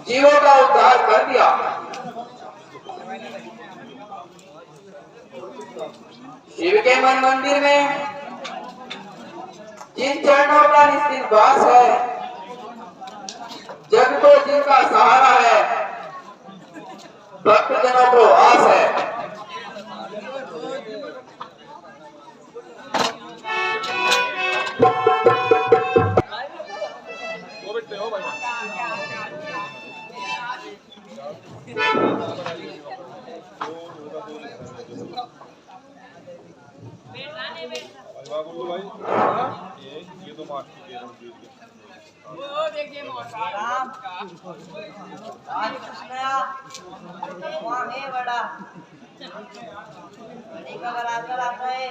जीवों का उद्धार कर दिया। शिव के मन मंदिर में जिन चरणों का निश्चित वास है, जग को जिनका सहारा है, भक्तजनों को आस है। ये तो मार वो देखिए मौसम आज कुछ नया वहाँ है बड़ा बड़ी का बराबर आप रहे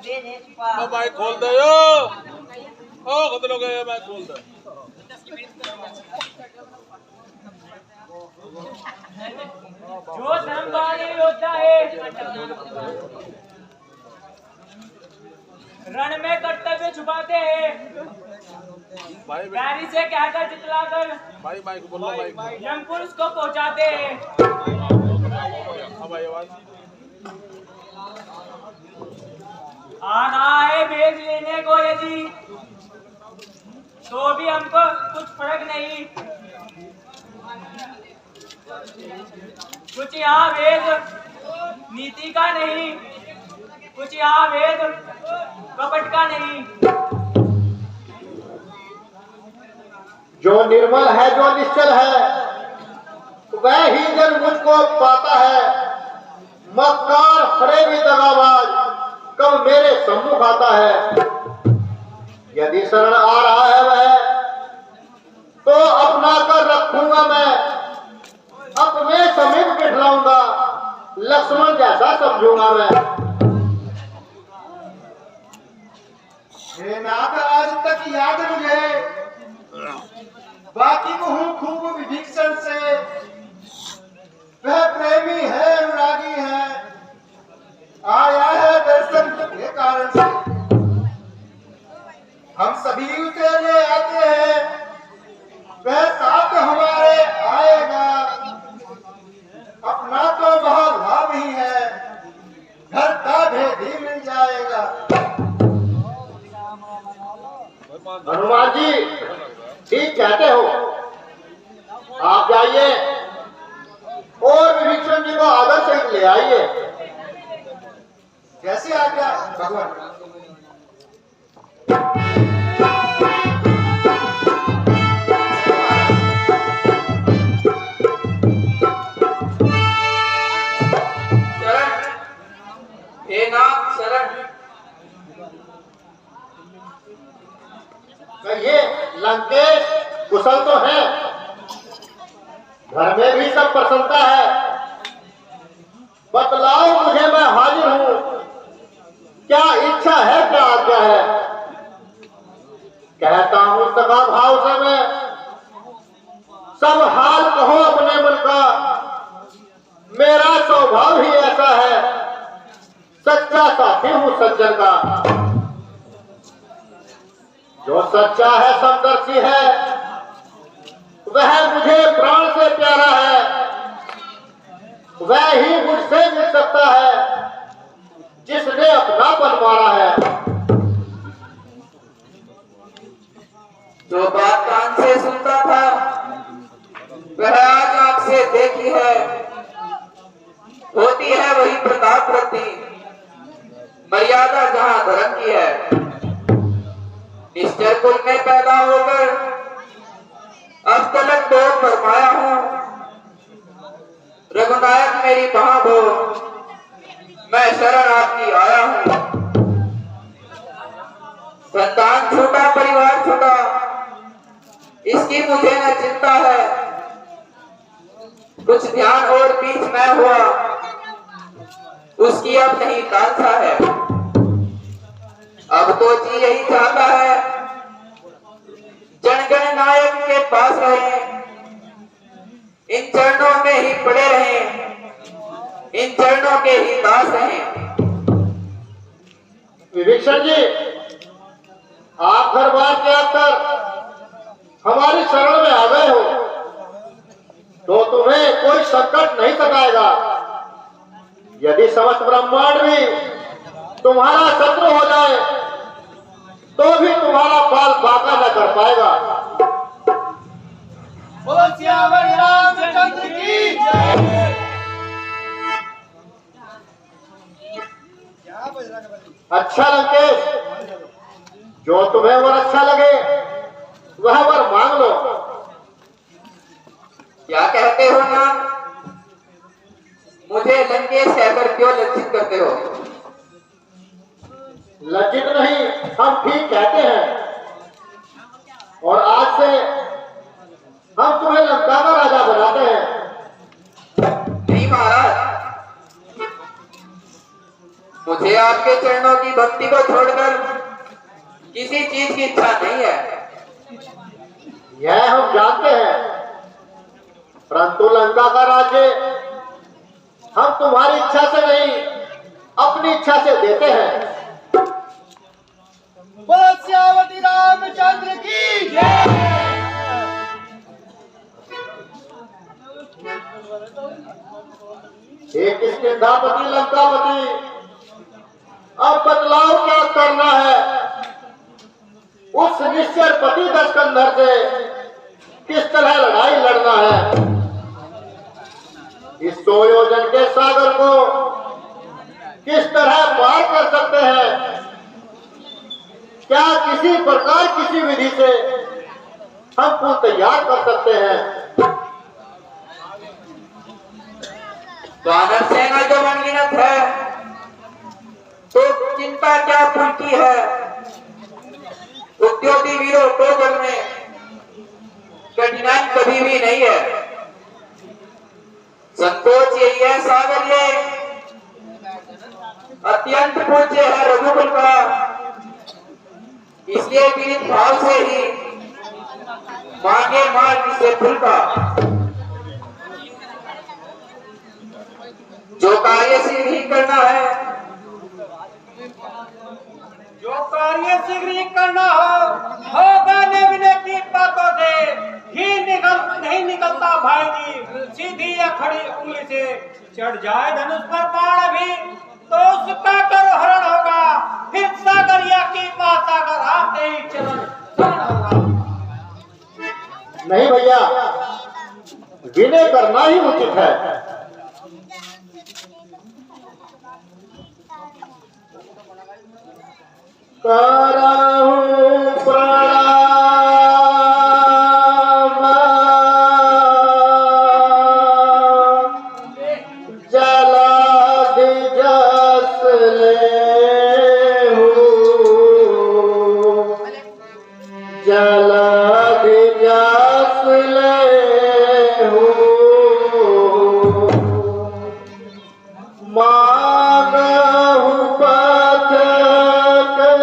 बेने छुपा ओ भाई खोल दे यो ओ खुद लोग ये मैं खोल दे जो धर्मवादी योद्धा है रण में कर्तव्य छुपाते हैं, प्यारी से कहकर जितलाकर भाई माइक बोलो माइक यमपुर को पहुंचाते हैं। आ रहा है भेज लेने को यदि तो भी हमको कुछ फर्क नहीं। कुछ यहाँ वेद नीति का नहीं, कुछ यहाँ वेद कपट का नहीं। जो निर्मल है, जो निश्चल है, वह ही जन मुझको पाता है। मक्कार फरेबी दगाबाज कब मेरे सम्मुख आता है। यदि शरण आ रहा है वह तो अपना कर रखूंगा मैं, अपने समीप बिठलाऊंगा, लक्ष्मण जैसा समझूंगा मैं। हे नाथ आज तक याद मुझे बाकी को हूँ खूब विभीषण से। वह प्रेमी है, अनुरागी है, आया है दर्शन के कारण से। हम सभी उसे ले आते हैं, वह साथ हमारे आएगा। अपना तो बहुत लाभ ही है, घर का भेद ही मिल जाएगा। हनुमान जी ठीक कहते हो, आप जाइए और विभीषण जी को आदर से ले आइए। कैसे आज्ञा भगवान। हे नाथ शरण। कहिए लंकेश कुशल तो है, घर में भी सब प्रसन्नता है। बतलाओ मुझे, मैं हाजिर हूँ, क्या इच्छा है, क्या आज्ञा है। कहता हूँ सखा भाव से मैं, सब हाल कहो अपने मन का। मेरा स्वभाव ही ऐसा है, सच्चा साथी हूँ सज्जन का। जो सच्चा है, समदर्शी है, वह मुझे प्राण से प्यारा है। वह ही मुझसे मिल सकता है, जिसने अपनापन मारा है। जो बात कान से सुनता था, वह आज आंख से देखी है। होती है वही प्रताप वृद्धि, मर्यादा जहां धर्म की है। निश्चय कुल में पैदा होकर अब तलक दो फरमाया हूँ। रघुनायक मेरी बाह हो, मैं शरण आपकी आया हूँ। संतान छोटा, परिवार छोटा, इसकी मुझे न चिंता है। कुछ ध्यान और बीच में हुआ, उसकी अब नहीं कांक्षा है। अब तो जी यही चाहता है, जनगण नायक के पास रहे, इन चरणों में ही पड़े रहे, इन चरणों के ही दास रहे। विभीषण जी, आप हर बार के आकर हमारी शरण में तो तुम्हें कोई संकट नहीं सताएगा। यदि समस्त ब्रह्मांड भी तुम्हारा शत्रु हो जाए तो भी तुम्हारा बाल बांका न कर पाएगा। बोलो सियावर रामचंद्र की जय। अच्छा लंकेश, जो तुम्हें वर अच्छा लगे वह वर मांग लो। क्या कहते हो नाम? मुझे लंकेश कहकर क्यों लज्जित करते हो? लज्जित नहीं, हम ठीक कहते हैं। और आज से हम तुम्हें लंका का राजा बनाते हैं। नहीं महाराज, मुझे आपके चरणों की भक्ति को छोड़कर किसी चीज की इच्छा नहीं है। यह हम जानते हैं, परंतु लंका का राज्य हम तुम्हारी इच्छा से नहीं अपनी इच्छा से देते हैं। बोलो सियावती रामचंद्र की जय। एक किष्किंधापति लंकापति, अब बदलाव क्या करना है? उस निश्चर पति दशकंधर से किस तरह लड़ाई लड़ना है? इस 100 योजन के सागर को किस तरह पार कर सकते हैं? क्या किसी प्रकार किसी विधि से हम पुल तैयार कर सकते हैं? वानर सेना जो अनगिनत है, तो चिंता क्या पुल की है? उद्योगी वीरों को जग में कठिनाई कभी भी नहीं है। संकोच यही है सागर, ये अत्यंत पूज्य है रघुकुल का, इसलिए पीड़ित भाव से ही मांगे मार्ग से फूल का। जो कार्य शीघ्र ही करना है, जो कार्य शीघ्र ही करना होगा विनय की बातों से ही नहीं निकलता भाई जी। सीधी या खड़ी उंगली से चढ़ जाए धनुष पर बाण भी तो उसका करो हरण होगा। फिर सागरिया की महासागर आते ही चरण होगा। नहीं भैया, विनय करना ही उचित है। कराहूं प्रणाम जलाधि जस लेहूं, जलाधि जस लेहूं, मांगहूं पथ कर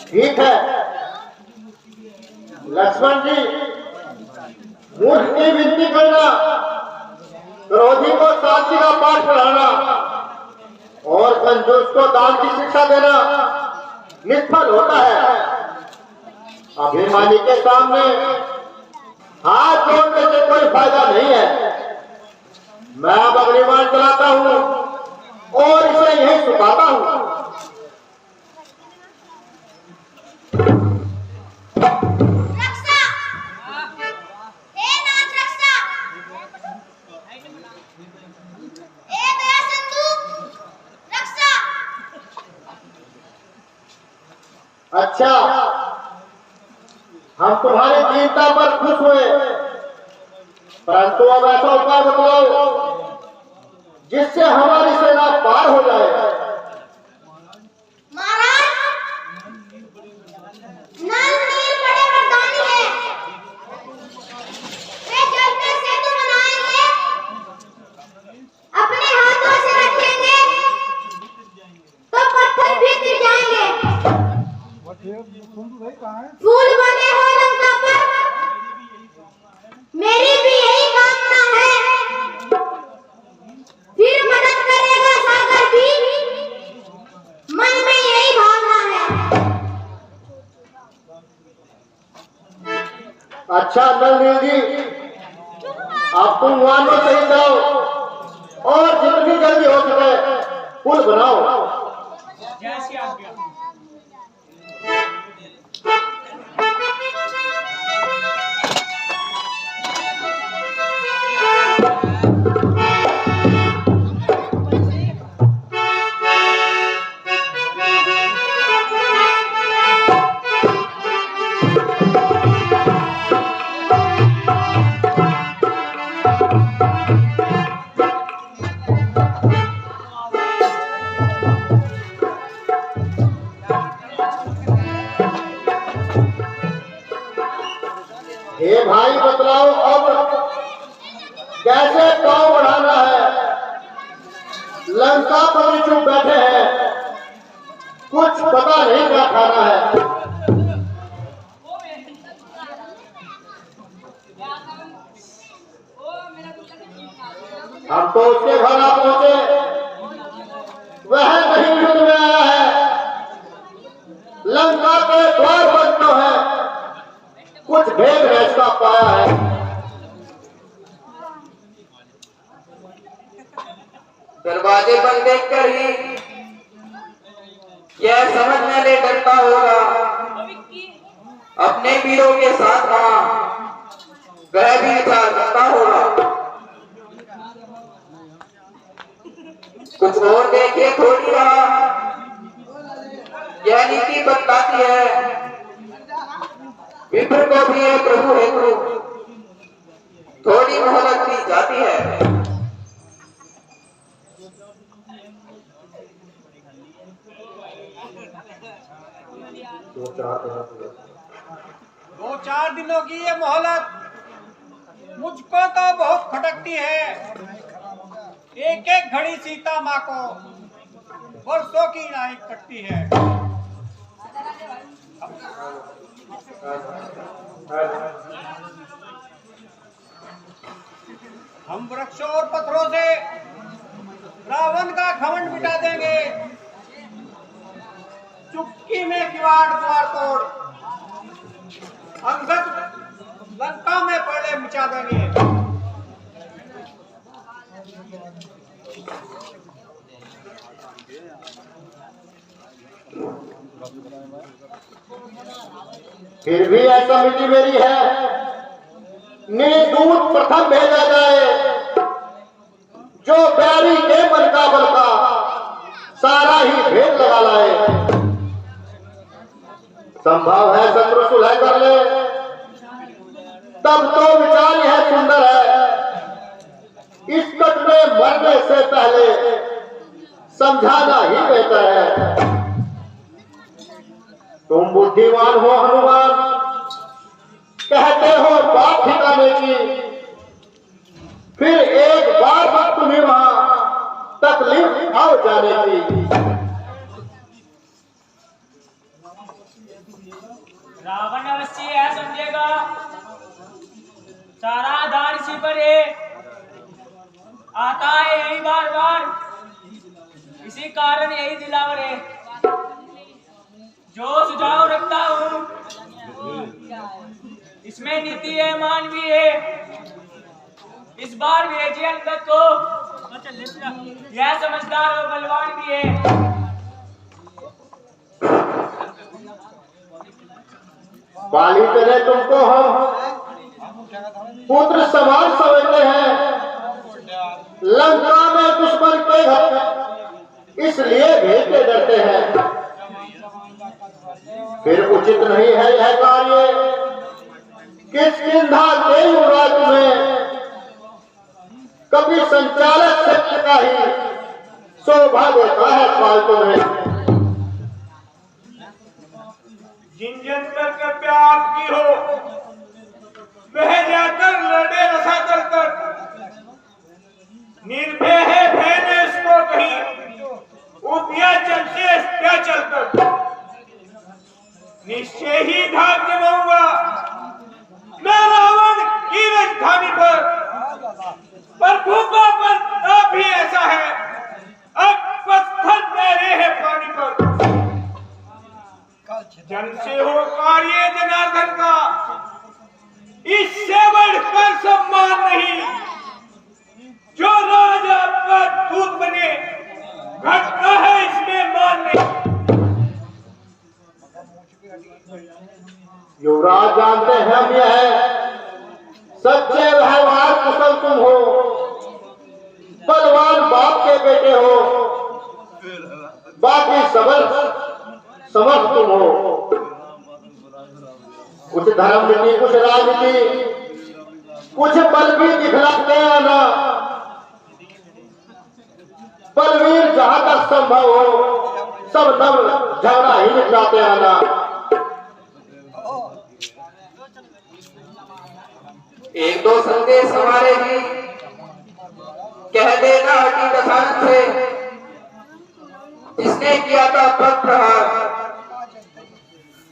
ठीक है लक्ष्मण जी, मूर्ख की विनती करना, क्रोधी को शांति का पाठ पढ़ाना और कंजूस को दान की शिक्षा देना निष्फल होता है। अभिमानी के सामने हाथ जोड़ने से कोई फायदा नहीं है। मैं अब अग्निबाण चलाता हूं और इसे यही सुखाता हूं। रक्षा, हे नाथ रक्षा, हे दया सिंधु रक्षा। अच्छा, हम तुम्हारी दीनता पर खुश हुए, परंतु अब ऐसा उपाय बतलाओ जिससे हमारी सेना पार हो जाए। महाराज, नल नील बड़े वरदानी हैं। वे जल में सेतु बनाएंगे, अपने हाथों से रखेंगे तो पत्थर भी गिर जाएंगे। फूल बने हो लंका पर, मेरी भी यही कामना है। फिर मदद करेगा सागर भी, मन में यही भावना है। अच्छा नलनील जी, अब तुम वानों सही जाओ और जितनी जल्दी हो सके पुल बनाओ। जैसी आज्ञा। हे भाई बतलाओ अब कैसे गांव बढ़ाना है। लंका पर चुप बैठे हैं, कुछ पता नहीं क्या खाना है। हम तो उसके घर आ पहुंचे, वह नहीं युद्ध में आया है। लंका के द्वार बंद तो है, कुछ भेद ऐसा पाया है। दरवाजे बंद देखकर ही यह समझ में ले डरता होगा अपने वीरों के साथ वहां वह भी विचार करता होगा। कुछ और देखे थोड़ी रहा, यह नीति बतलाती है विप्र को भी है प्रभु हेतु थोड़ी मोहलत दी जाती है। दो चार दिनों की ये मोहलत मुझको तो बहुत खटकती है। एक एक घड़ी सीता माँ को वर्षों की नाई कटती है। हम वृक्षों और पत्थरों से रावण का घमंड मिटा देंगे। चुटकी में किवाड़ द्वार तोड़ अंगद लंका में पहले मिटा देंगे। फिर भी ऐसा मिट्टी मेरी है, निर्दूत प्रथम भेजा जाए, जो बैरी के मन का बलका सारा ही भेद लगा लाए। संभव है शत्रु सुलह कर ले, तब तो विचार यह सुंदर है। इस कट में मरने से पहले समझाना ही बेहतर है। तुम बुद्धिमान हो हनुमान, कहते हो बात ठिकाने की, फिर एक बार बात तुम्हें वहां तकलीफ आओ जाने की। रावण अवश्य यह समझेगा सारा आधार इसी पर है, आता है यही बार बार, इसी कारण यही दिलावर है। जो सुझाव रखता हूँ इसमें नीति है, मानवीय है। इस बार भेजिए अंगद को, यह समझदार और बलवान भी है। बाली तेरे तुमको हम पुत्र समान समझते हैं, लंका में दुश्मन के घर इसलिए भेज के डरते हैं। फिर उचित नहीं है यह कार्य, किष्किंधा के युवराज में कभी संचालक सत्य का ही शोभा देता है फालतू में। जिन जंतर के प्यार की हो वह जाकर लड़े रसातल कर, निर्भय है भय इसको कहीं उपिया चल से क्या चलकर। निश्चय ही ढाक जमाऊंगा मैं रावण की राजधानी पर भूखा पर भी ऐसा है, अब पत्थर तैरे है पानी पर। जन से हो कार्य जनार्दन का, इससे बढ़कर सम्मान नहीं। जो राजा का दूत बने घटना है इसमें मान नहीं। युवराज जानते हैं हम यह सच्चे व्यवहार कुशल तुम हो, बलवान बाप के बेटे हो, बाकी समर्थ तुम हो। कुछ धर्म नीति, कुछ राजनीति, कुछ बल भी दिखलाते आना। बलवीर जहां तक संभव हो सब नव झगड़ा ही निपटाते आना। एक दो संदेश हमारे भी कह देना हटी दशानन से, जिसने किया था पद प्रहार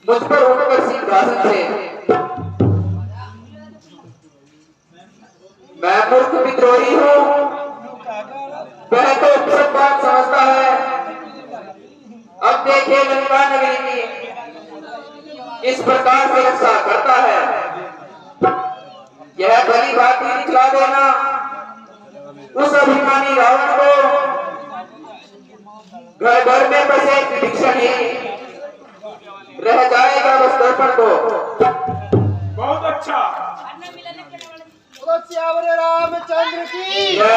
मुझ पर उठकर सिंहासन से। मैं मूर्ख विद्रोही हूँ, वह तो सब बात समझता है। अब देखिए लंका नगरी की इस प्रकार से रक्षा करता है। यह भली बात ही दिखला देना उस अभिमानी रावण को, घर घर में बसे विभीषण ही रह जाएगा बस दर्पण को। बहुत अच्छा। रामचंद्र की जय।